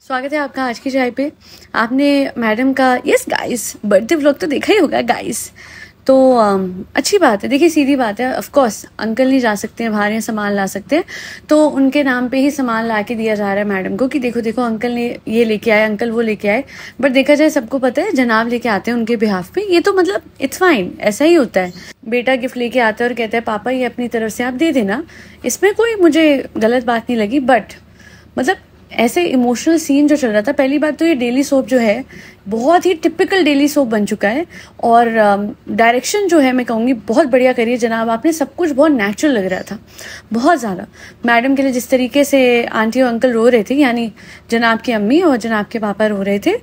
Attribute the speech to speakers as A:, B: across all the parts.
A: स्वागत है आपका आज की चाय पे। आपने मैडम का यस गाइस बर्थडे व्लॉग तो देखा ही होगा गाइस। तो अच्छी बात है। देखिए सीधी बात है, ऑफ कोर्स अंकल नहीं जा सकते हैं बाहर या सामान ला सकते हैं, तो उनके नाम पे ही सामान ला के दिया जा रहा है मैडम को कि देखो देखो अंकल ने ये लेके आए, अंकल वो लेके आए। बट देखा जाए सबको पता है जनाब लेके आते हैं उनके बिहाफ पे, ये तो मतलब इट्स फाइन, ऐसा ही होता है। बेटा गिफ्ट लेके आता है और कहता है पापा ये अपनी तरफ से आप दे देना, इसमें कोई मुझे गलत बात नहीं लगी। बट मतलब ऐसे इमोशनल सीन जो चल रहा था, पहली बात तो ये डेली सोप जो है बहुत ही टिपिकल डेली सोप बन चुका है। और डायरेक्शन जो है मैं कहूँगी बहुत बढ़िया करिए जनाब, आपने सब कुछ बहुत नेचुरल लग रहा था, बहुत ज़्यादा। मैडम के लिए जिस तरीके से आंटी और अंकल रो रहे थे, यानी जनाब की अम्मी और जनाब के पापा रो रहे थे,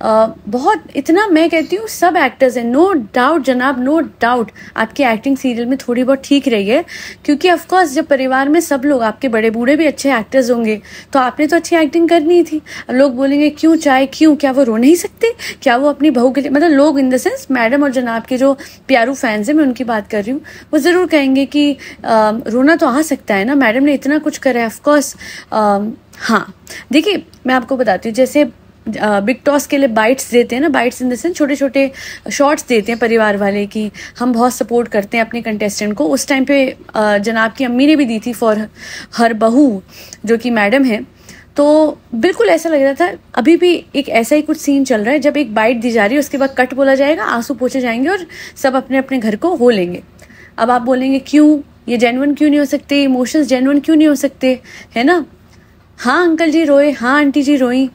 A: बहुत इतना मैं कहती हूँ सब एक्टर्स हैं, नो डाउट जनाब, नो डाउट आपकी एक्टिंग सीरियल में थोड़ी बहुत ठीक रही है। क्योंकि ऑफकोर्स जब परिवार में सब लोग, आपके बड़े बूढ़े भी अच्छे एक्टर्स होंगे, तो आपने तो अच्छी एक्टिंग करनी थी। अब लोग बोलेंगे क्यों चाय, क्यों, क्या वो रो नहीं सकते, क्या वो अपनी बहू के लिए, मतलब लोग इन द सेंस मैडम और जनाब के जो प्यारू फैंस हैं, मैं उनकी बात कर रही हूँ, वो जरूर कहेंगे कि रोना तो आ सकता है ना, मैडम ने इतना कुछ करा है। ऑफकोर्स हाँ देखिए मैं आपको बताती हूँ, जैसे बिग टॉस के लिए बाइट्स देते हैं ना, बाइट्स इन द सेंस छोटे छोटे शॉर्ट्स देते हैं परिवार वाले कि हम बहुत सपोर्ट करते हैं अपने कंटेस्टेंट को। उस टाइम पे जनाब की अम्मी ने भी दी थी फॉर हर बहू जो कि मैडम है। तो बिल्कुल ऐसा लग रहा था, अभी भी एक ऐसा ही कुछ सीन चल रहा है, जब एक बाइट दी जा रही है उसके बाद कट बोला जाएगा, आंसू पोछे जाएंगे और सब अपने अपने घर को हो लेंगे। अब आप बोलेंगे क्यों, ये जेन्युइन क्यों नहीं हो सकते, इमोशंस जेन्युइन क्यों नहीं हो सकते, है ना। हाँ अंकल जी रोए, हाँ आंटी जी रोई,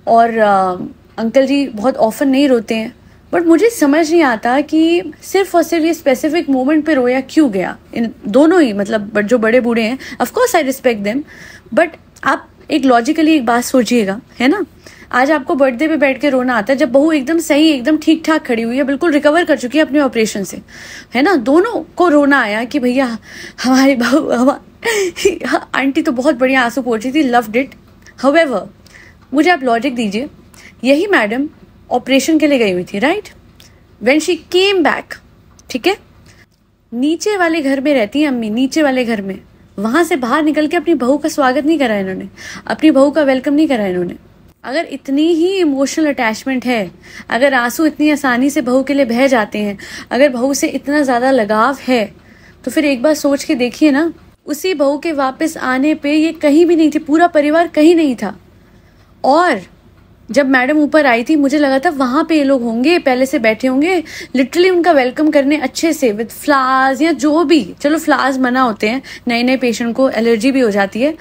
A: और अंकल जी बहुत ऑफन नहीं रोते हैं। बट मुझे समझ नहीं आता कि सिर्फ और सिर्फ ये स्पेसिफिक मोमेंट पे रोया क्यों गया इन दोनों ही, मतलब जो बड़े बूढ़े हैं, of course I respect them, but आप एक लॉजिकली एक बात सोचिएगा, है ना। आज आपको बर्थडे पे बैठ के रोना आता है जब बहू एकदम सही, एकदम ठीक ठाक खड़ी हुई है, बिल्कुल रिकवर कर चुकी है अपने ऑपरेशन से, है ना। दोनों को रोना आया कि भैया हमारी बहू, आंटी तो बहुत बढ़िया आंसू पोंछ रही थी, लव्ड इट। हाउएवर मुझे आप लॉजिक दीजिए, यही मैडम ऑपरेशन के लिए गई हुई थी, right, when she came back, ठीक है, नीचे वाले घर में रहती है अम्मी, नीचे वाले घर में, वहां से बाहर निकल के अपनी बहू का स्वागत नहीं करा इन्होंने, अपनी बहू का वेलकम नहीं करा इन्होंने। अगर इतनी ही इमोशनल अटैचमेंट है, अगर आंसू इतनी आसानी से बहू के लिए बह जाते हैं, अगर बहू से इतना ज्यादा लगाव है, तो फिर एक बार सोच के देखिए ना, उसी बहू के वापस आने पे ये कहीं भी नहीं थी, पूरा परिवार कहीं नहीं था। और जब मैडम ऊपर आई थी, मुझे लगा था वहां पे ये लोग होंगे, पहले से बैठे होंगे, लिटरली उनका वेलकम करने अच्छे से, विद फ्लावर्स या जो भी, चलो फ्लावर्स मना होते हैं, नए नए पेशेंट को एलर्जी भी हो जाती है,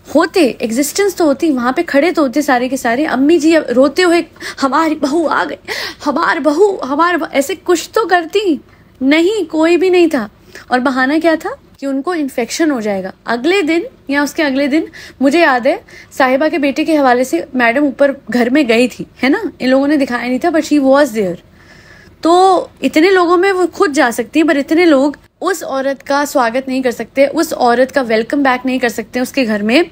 A: होते एग्जिस्टेंस तो होती, वहां पे खड़े तो होते सारे के सारे। अम्मी जी रोते हुए हमारी बहू आ गई, हमार बहू, ऐसे कुछ तो करती, नहीं कोई भी नहीं था। और बहाना क्या था कि उनको इन्फेक्शन हो जाएगा। अगले दिन या उसके अगले दिन मुझे याद है साहिबा के बेटे के हवाले से मैडम ऊपर घर में गई थी, है ना, इन लोगों ने दिखाया नहीं था, बट शी वॉज देयर। तो इतने लोगों में वो खुद जा सकती है, पर इतने लोग उस औरत का स्वागत नहीं कर सकते, उस औरत का वेलकम बैक नहीं कर सकते उसके घर में,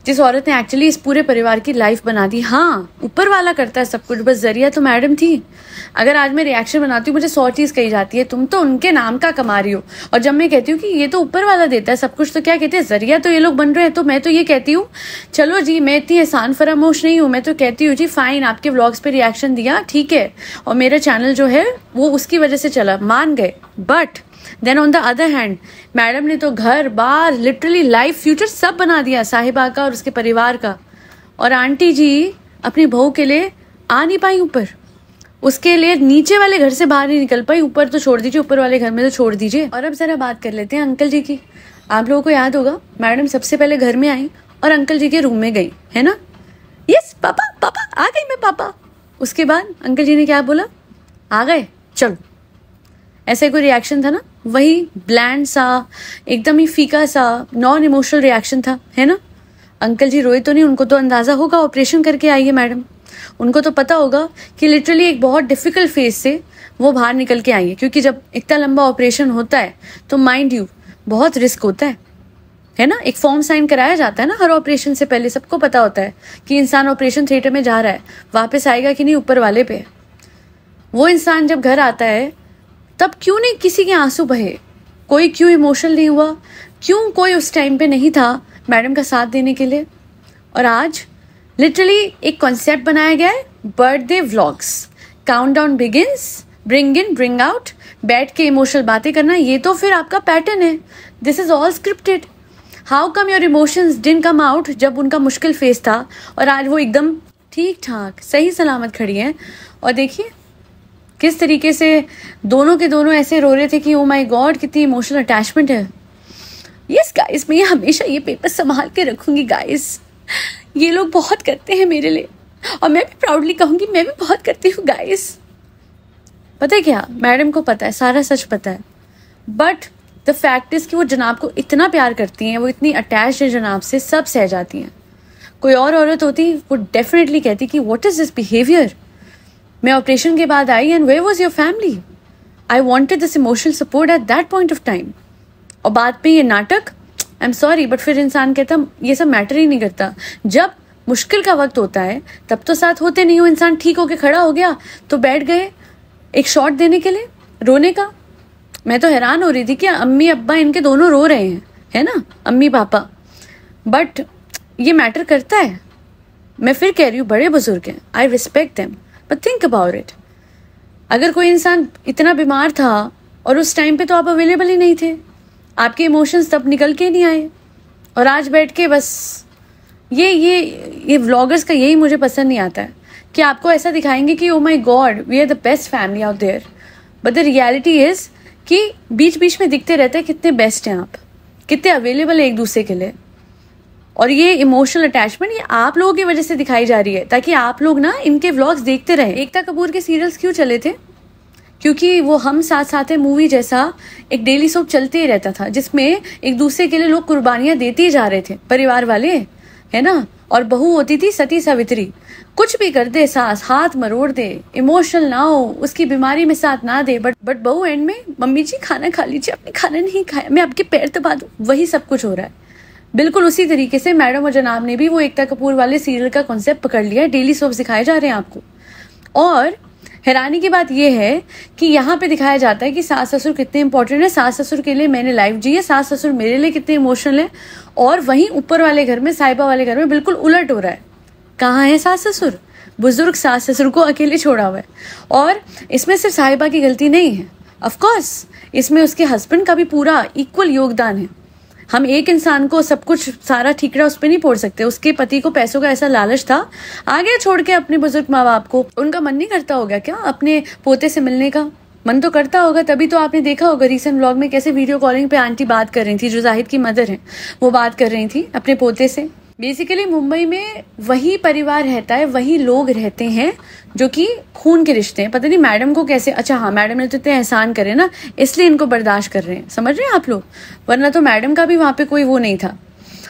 A: जिस औरत ने एक्चुअली इस पूरे परिवार की लाइफ बना दी। हाँ ऊपर वाला करता है सब कुछ, बस जरिया तो मैडम थी। अगर आज मैं रिएक्शन बनाती हूँ मुझे 100 चीज कही जाती है, तुम तो उनके नाम का कमा रही हो, और जब मैं कहती हूँ कि ये तो ऊपर वाला देता है सब कुछ, तो क्या कहते हैं जरिया तो ये लोग बन रहे हैं। तो मैं तो ये कहती हूँ चलो जी, मैं इतनी एहसान फरामोश नहीं हूँ, मैं तो कहती हूँ जी फाइन, आपके व्लॉग्स पे रिएक्शन दिया ठीक है, और मेरा चैनल जो है वो उसकी वजह से चला, मान गए। But then on the other hand madam ने तो घर बार लिटरली लाइफ फ्यूचर सब बना दिया साहिबा का और उसके परिवार का। और आंटी जी अपनी बहू के लिए आ नहीं पाई ऊपर, उसके लिए नीचे वाले घर से बाहर नहीं निकल पाई, ऊपर तो छोड़ दीजिए, ऊपर वाले घर में तो छोड़ दीजिए। और अब जरा बात कर लेते हैं अंकल जी की। आप लोगों को याद होगा मैडम सबसे पहले घर में आई और अंकल जी के रूम में गई, है ना, यस पापा पापा आ गई मैं पापा। उसके बाद अंकल जी ने क्या बोला, आ गए चलो, ऐसा कोई रिएक्शन था ना, वही ब्लैंड सा, एकदम ही फीका सा, नॉन इमोशनल रिएक्शन था, है ना। अंकल जी रोए तो नहीं, उनको तो अंदाजा होगा ऑपरेशन करके आई है मैडम, उनको तो पता होगा कि लिटरली एक बहुत डिफिकल्ट फेज से वो बाहर निकल के आई है। क्योंकि जब इतना लंबा ऑपरेशन होता है तो माइंड यू बहुत रिस्क होता है ना। एक फॉर्म साइन कराया जाता है ना हर ऑपरेशन से पहले, सबको पता होता है कि इंसान ऑपरेशन थिएटर में जा रहा है, वापस आएगा कि नहीं ऊपर वाले पे। वो इंसान जब घर आता है तब क्यों नहीं किसी के आंसू बहे, कोई क्यों इमोशनल नहीं हुआ, क्यों कोई उस टाइम पे नहीं था मैडम का साथ देने के लिए। और आज लिटरली एक कॉन्सेप्ट बनाया गया है, birthday vlogs, countdown begins, bring in bring out, बैठ के इमोशनल बातें करना, ये तो फिर आपका पैटर्न है। This is all scripted. How come your emotions didn't come out जब उनका मुश्किल फेस था, और आज वो एकदम ठीक ठाक सही सलामत खड़ी हैं। और देखिए किस तरीके से दोनों के दोनों ऐसे रो रहे थे कि ओ माय गॉड कितनी इमोशनल अटैचमेंट है। यस गाइस, मैं हमेशा ये पेपर संभाल के रखूंगी गाइस। ये लोग बहुत करते हैं मेरे लिए, और मैं भी प्राउडली कहूंगी मैं भी बहुत करती हूँ गाइस। पता है क्या, मैडम को पता है, सारा सच पता है, बट द फैक्ट इज कि वो जनाब को इतना प्यार करती हैं, वो इतनी अटैच है जनाब से, सब सह जाती हैं। कोई और औरत होती वो डेफिनेटली कहती कि व्हाट इज दिस बिहेवियर। मैं ऑपरेशन के बाद I and where was your family, I wanted this emotional support at that point of time. और बाद पे ये नाटक, आई एम सॉरी बट फिर इंसान कहता ये सब मैटर ही नहीं करता। जब मुश्किल का वक्त होता है तब तो साथ होते नहीं हो। इंसान ठीक होके खड़ा हो गया तो बैठ गए एक शॉट देने के लिए रोने का। मैं तो हैरान हो रही थी कि अम्मी अब्बा इनके दोनों रो रहे हैं, है ना, अम्मी पापा, बट ये मैटर करता है। मैं फिर कह रही हूँ बड़े बुजुर्ग हैं, I respect them, but think about it. अगर कोई इंसान इतना बीमार था और उस टाइम पे तो आप अवेलेबल ही नहीं थे, आपके इमोशंस तब निकल के नहीं आए, और आज बैठ के बस ये व्लॉगर्स का यही मुझे पसंद नहीं आता है कि आपको ऐसा दिखाएंगे कि oh my god we are the best family out there, but the reality is कि बीच बीच में दिखते रहते हैं कितने बेस्ट हैं आप, कितने अवेलेबल है एक दूसरे के लिए। और ये इमोशनल अटैचमेंट ये आप लोगों की वजह से दिखाई जा रही है, ताकि आप लोग ना इनके व्लॉग्स देखते रहे। एकता कपूर के सीरियल्स क्यों चले थे? क्योंकि वो हम साथ साथ है मूवी जैसा एक डेली सोप चलते ही रहता था, जिसमें एक दूसरे के लिए लोग कुर्बानियां देते ही जा रहे थे, परिवार वाले, है ना। और बहू होती थी सती सावित्री, कुछ भी कर दे सास, हाथ मरोड़ दे, इमोशनल ना हो, उसकी बीमारी में साथ ना दे, बट बहू एंड में मम्मी जी खाना खा लीजिए, आपने खाना नहीं खाया, मैं आपके पैर दबा दूं, वही सब कुछ हो रहा है। बिल्कुल उसी तरीके से मैडम और जनाब ने भी वो एकता कपूर वाले सीरियल का कॉन्सेप्ट पकड़ लिया है। डेली सोप दिखाए जा रहे हैं आपको। और हैरानी की बात यह है कि यहाँ पे दिखाया जाता है कि सास ससुर कितने इंपॉर्टेंट है, सास ससुर के लिए मैंने लाइफ जी है, सास ससुर मेरे लिए कितने इमोशनल है। और वहीं ऊपर वाले घर में, साहिबा वाले घर में बिल्कुल उलट हो रहा है। कहाँ है सास ससुर? बुजुर्ग सास ससुर को अकेले छोड़ा हुआ है। और इसमें सिर्फ साहिबा की गलती नहीं है, ऑफकोर्स इसमें उसके हस्बैंड का भी पूरा इक्वल योगदान है। हम एक इंसान को सब कुछ सारा ठीकरा उस पर नहीं फोड़ सकते। उसके पति को पैसों का ऐसा लालच था, आगे छोड़ के अपने बुजुर्ग माँ बाप को। उनका मन नहीं करता होगा क्या अपने पोते से मिलने का? मन तो करता होगा, तभी तो आपने देखा होगा रिसेंट व्लॉग में कैसे वीडियो कॉलिंग पे आंटी बात कर रही थी, जो जाहिद की मदर है, वो बात कर रही थी अपने पोते से। बेसिकली मुंबई में वही परिवार रहता है, वही लोग रहते हैं जो कि खून के रिश्ते हैं। पता नहीं मैडम को कैसे, अच्छा हाँ मैडम ने तो इतने एहसान करे ना, इसलिए इनको बर्दाश्त कर रहे हैं, समझ रहे हैं आप लोग, वरना तो मैडम का भी वहां पे कोई वो नहीं था।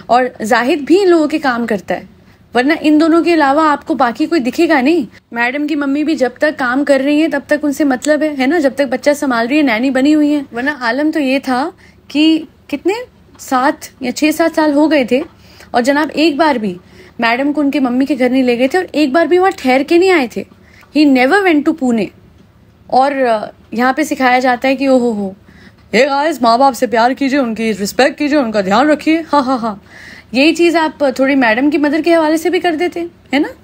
A: और जाहिद भी इन लोगों के काम करता है, वरना इन दोनों के अलावा आपको बाकी कोई दिखेगा नहीं। मैडम की मम्मी भी जब तक काम कर रही है तब तक उनसे मतलब है ना, जब तक बच्चा संभाल रही है, नैनी बनी हुई है। वरना आलम तो ये था कि कितने 7 या 6-7 साल हो गए थे और जनाब एक बार भी मैडम को उनके मम्मी के घर नहीं ले गए थे, और एक बार भी वहां ठहर के नहीं आए थे। He never went to Pune. और यहाँ पे सिखाया जाता है कि ओहो हो, हे गाइस, माँ बाप से प्यार कीजिए, उनकी रिस्पेक्ट कीजिए, उनका ध्यान रखिए। हाँ हाँ हाँ, यही चीज आप थोड़ी मैडम की मदर के हवाले से भी कर देते, है ना।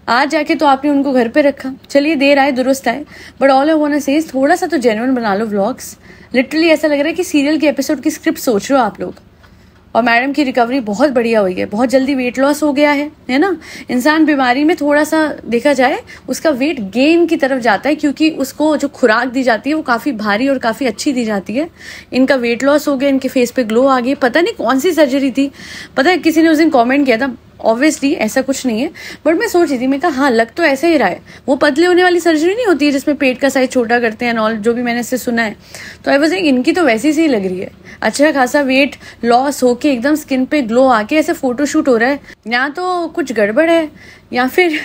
A: आज जाके तो आपने उनको घर पे रखा, चलिए देर आए दुरुस्त आए, but all I want to say थोड़ा सा तो जेन्युइन बना लो व्लॉग्स। लिटरली ऐसा लग रहा है कि सीरियल के एपिसोड की स्क्रिप्ट सोच रहे हो आप लोग। और मैडम की रिकवरी बहुत बढ़िया हुई है, बहुत जल्दी वेट लॉस हो गया है ना। इंसान बीमारी में थोड़ा सा देखा जाए उसका वेट गेन की तरफ जाता है, क्योंकि उसको जो खुराक दी जाती है वो काफी भारी और काफी अच्छी दी जाती है। इनका वेट लॉस हो गया, इनके फेस पे ग्लो आ गई। पता नहीं कौन सी सर्जरी थी, पता है किसी ने उस दिन कॉमेंट किया था, ऑब्वियसली ऐसा कुछ नहीं है, बट मैं सोच रही थी, मैं कहा हाँ लग तो ऐसा ही रहा है। वो पतले होने वाली सर्जरी नहीं होती है जिसमें पेट का साइज छोटा करते हैं और जो भी मैंने इससे सुना है, तो आई वाज लाइक इनकी तो वैसी सी लग रही है। अच्छा खासा वेट लॉस होके एकदम स्किन पे ग्लो आके ऐसे फोटोशूट हो रहा है। या तो कुछ गड़बड़ है या फिर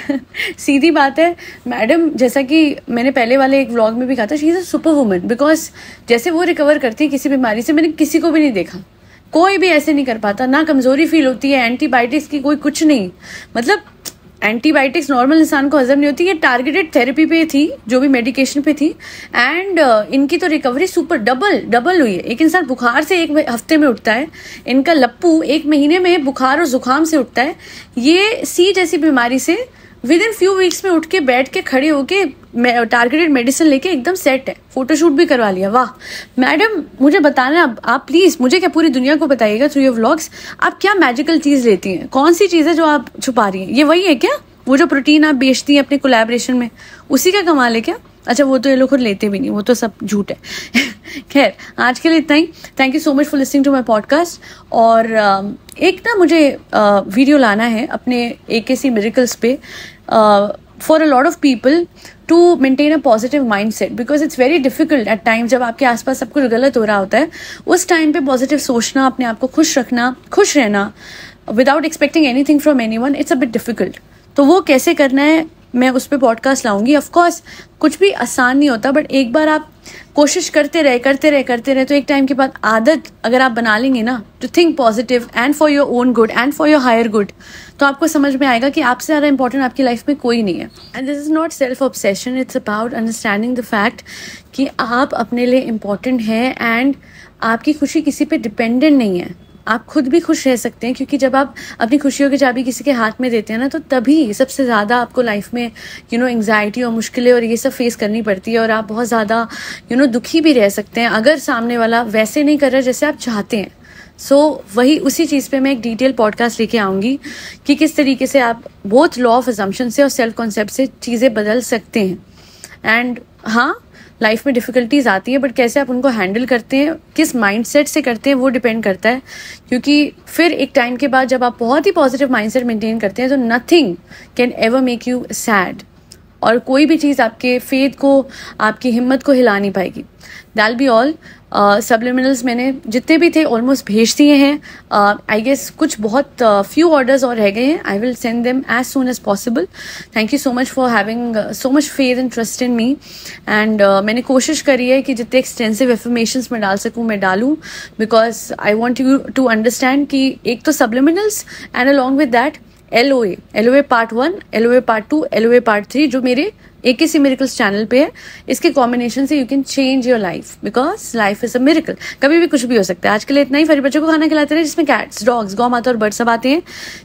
A: सीधी बात है, मैडम जैसा कि मैंने पहले वाले एक व्लॉग में भी कहा था, she is a super woman, because जैसे वो रिकवर करती है किसी बीमारी से, मैंने किसी को भी नहीं देखा, कोई भी ऐसे नहीं कर पाता, ना कमजोरी फील होती है, एंटीबायोटिक्स की कोई कुछ नहीं। मतलब एंटीबायोटिक्स नॉर्मल इंसान को हजम नहीं होती, ये टारगेटेड थेरेपी पे थी, जो भी मेडिकेशन पे थी, एंड इनकी तो रिकवरी सुपर डबल हुई है। एक इंसान बुखार से 1 हफ्ते में उठता है, इनका लप्पू 1 महीने में बुखार और जुकाम से उठता है, ये सी जैसी बीमारी से विद इन फ्यू वीक्स में उठ के बैठ के खड़े होके टारगेटेड मेडिसिन लेके एकदम सेट है, फोटोशूट भी करवा लिया। वाह मैडम, मुझे बताना आप प्लीज, मुझे क्या पूरी दुनिया को बताइएगा थ्रू योर व्लॉग्स, आप क्या मैजिकल चीज लेती हैं, कौन सी चीज है जो आप छुपा रही हैं? ये वही है क्या, वो जो प्रोटीन आप बेचती हैं अपने कोलैबोरेशन में, उसी का कमाल है क्या? अच्छा, वो तो ये लोग खुद लेते भी नहीं, वो तो सब झूठ है। खैर, आज के लिए इतना ही। Thank you so much for listening to my podcast. और एक ना मुझे वीडियो लाना है अपने AKC मिरेकल्स पे for a lot of people to maintain a positive mind set, because it's very difficult at time, जब आपके आसपास सब कुछ गलत हो रहा होता है, उस टाइम पे पॉजिटिव सोचना, अपने आप को खुश रखना, खुश रहना without expecting anything from anyone, it's a bit difficult. तो वो कैसे करना है, मैं उस पर पॉडकास्ट लाऊंगी। ऑफकोर्स कुछ भी आसान नहीं होता, बट एक बार आप कोशिश करते रहे तो एक टाइम के बाद आदत अगर आप बना लेंगे ना, to think positive and for your own good and for your higher good, तो आपको समझ में आएगा कि आपसे ज़्यादा इंपॉर्टेंट आपकी लाइफ में कोई नहीं है। And this is not self obsession, it's about understanding the fact कि आप अपने लिए इम्पॉर्टेंट हैं एंड आपकी खुशी किसी पे डिपेंडेंट नहीं है। आप खुद भी खुश रह सकते हैं, क्योंकि जब आप अपनी खुशियों की चाबी किसी के हाथ में देते हैं ना, तो तभी सबसे ज़्यादा आपको लाइफ में एंग्जाइटी और मुश्किलें और ये सब फेस करनी पड़ती है, और आप बहुत ज़्यादा दुखी भी रह सकते हैं अगर सामने वाला वैसे नहीं कर रहा जैसे आप चाहते हैं। वही उसी चीज़ पे मैं एक डिटेल पॉडकास्ट लेके आऊँगी कि किस तरीके से आप बोथ लॉ ऑफ असम्पशन से और सेल्फ कॉन्सेप्ट से चीज़ें बदल सकते हैं। एंड हाँ, लाइफ में डिफिकल्टीज आती है, बट कैसे आप उनको हैंडल करते हैं, किस माइंडसेट से करते हैं, वो डिपेंड करता है। क्योंकि फिर एक टाइम के बाद जब आप बहुत ही पॉजिटिव माइंडसेट मेंटेन करते हैं, तो nothing can ever make you sad, और कोई भी चीज़ आपके फेथ को, आपकी हिम्मत को हिला नहीं पाएगी। दैल बी ऑल। सब्लिमिनल्स मैंने जितने भी थे ऑलमोस्ट भेज दिए हैं। आई गेस कुछ बहुत फ्यू ऑर्डर्स और रह गए हैं। I will send them as soon as possible. Thank you so much for having so much faith and trust in me. And मैंने कोशिश करी है कि जितने एक्सटेंसिव एफर्मेशंस मैं डाल सकूँ मैं डालूँ, because I want you to understand कि एक तो subliminals and along with that LOA part 1, LOA part 2, LOA part 3 जो मेरे AKC मिरेकल्स चैनल पे है, इसके कॉम्बिनेशन से you can change your life, because life is a miracle. कभी भी कुछ भी हो सकता है। आज के लिए इतना ही। फिर बच्चों को खाना खिलाते रहे जिसमें कैट्स, डॉग्स, गौ माता और बर्ड सब आते हैं।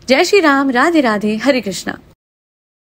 A: जय श्री राम, राधे राधे, हरे कृष्णा।